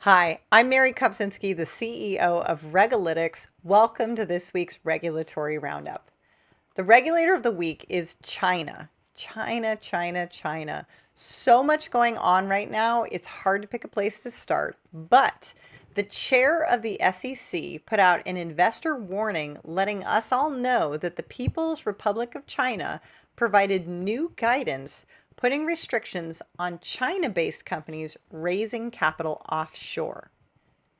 Hi, I'm Mary Kopczynski, the CEO of Regulator. Welcome to this week's Regulatory Roundup. The regulator of the week is China. China. So much going on right now, it's hard to pick a place to start. But the chair of the SEC put out an investor warning letting us all know that the People's Republic of China provided new guidance putting restrictions on China-based companies raising capital offshore.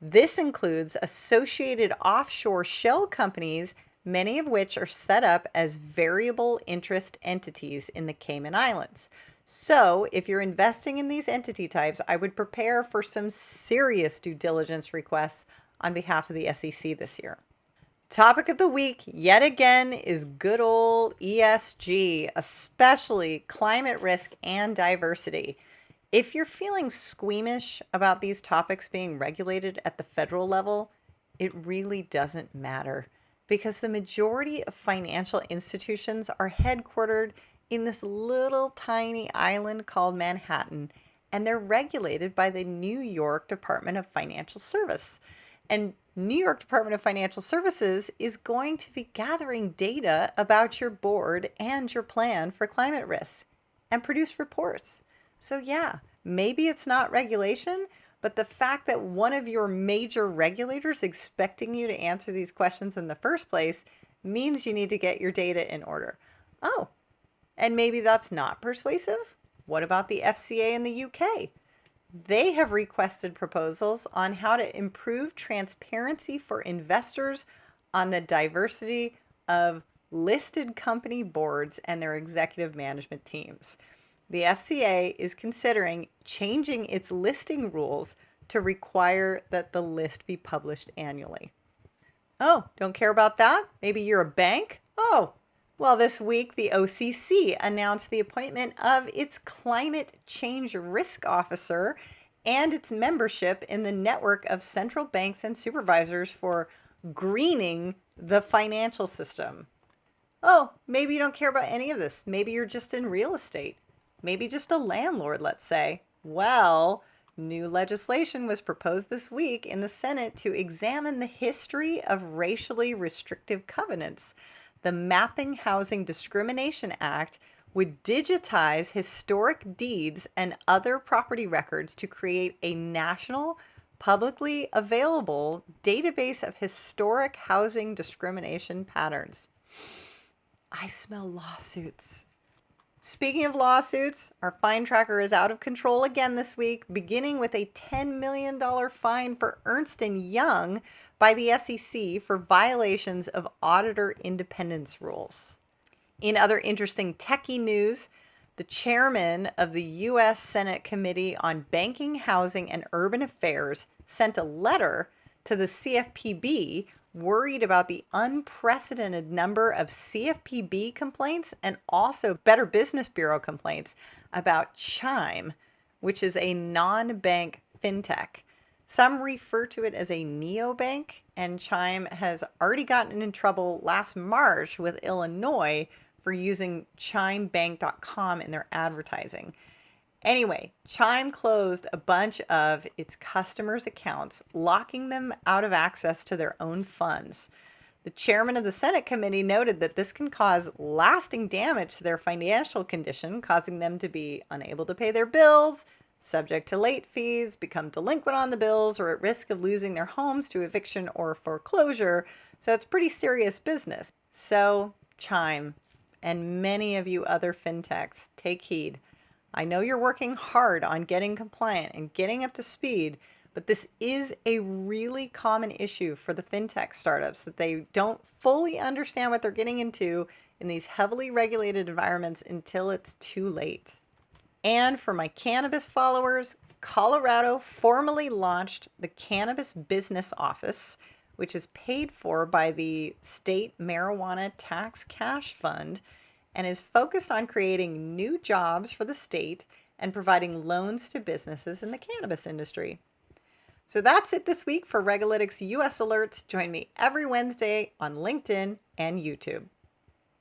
This includes associated offshore shell companies, many of which are set up as variable interest entities in the Cayman Islands. So if you're investing in these entity types, I would prepare for some serious due diligence requests on behalf of the SEC this year. Topic of the week, yet again, is good old ESG, especially climate risk and diversity. If you're feeling squeamish about these topics being regulated at the federal level, it really doesn't matter because the majority of financial institutions are headquartered in this little tiny island called Manhattan, and they're regulated by the New York Department of Financial Service. And New York Department of Financial Services is going to be gathering data about your board and your plan for climate risks and produce reports. So yeah, maybe it's not regulation, but the fact that one of your major regulators expecting you to answer these questions in the first place means you need to get your data in order. Oh, and maybe that's not persuasive. What about the FCA in the UK? They have requested proposals on how to improve transparency for investors on the diversity of listed company boards and their executive management teams. The FCA is considering changing its listing rules to require that the list be published annually. Oh, don't care about that? Maybe you're a bank? Oh, well, this week the OCC announced the appointment of its climate change risk officer and its membership in the network of central banks and supervisors for greening the financial system. Oh, maybe you don't care about any of this. Maybe you're just in real estate. Maybe just a landlord, let's say. Well, new legislation was proposed this week in the Senate to examine the history of racially restrictive covenants. The Mapping Housing Discrimination Act would digitize historic deeds and other property records to create a national, publicly available database of historic housing discrimination patterns. I smell lawsuits. Speaking of lawsuits, our fine tracker is out of control again this week, beginning with a $10 million fine for Ernst & Young by the SEC for violations of auditor independence rules. In other interesting techie news, the chairman of the U.S. Senate Committee on Banking, Housing, and Urban Affairs sent a letter to the CFPB worried about the unprecedented number of CFPB complaints and also Better Business Bureau complaints about Chime, which is a non-bank fintech. Some refer to it as a neobank, and Chime has already gotten in trouble last March with Illinois for using chimebank.com in their advertising. Anyway, Chime closed a bunch of its customers' accounts, locking them out of access to their own funds. The chairman of the Senate committee noted that this can cause lasting damage to their financial condition, causing them to be unable to pay their bills, subject to late fees, become delinquent on the bills, or at risk of losing their homes to eviction or foreclosure. So it's pretty serious business. So Chime and many of you other fintechs, take heed. I know you're working hard on getting compliant and getting up to speed, but this is a really common issue for the fintech startups that they don't fully understand what they're getting into in these heavily regulated environments until it's too late. And for my cannabis followers, Colorado formally launched the Cannabis Business Office, which is paid for by the State Marijuana Tax Cash Fund and is focused on creating new jobs for the state and providing loans to businesses in the cannabis industry. So that's it this week for Regulator's US Alerts. Join me every Wednesday on LinkedIn and YouTube.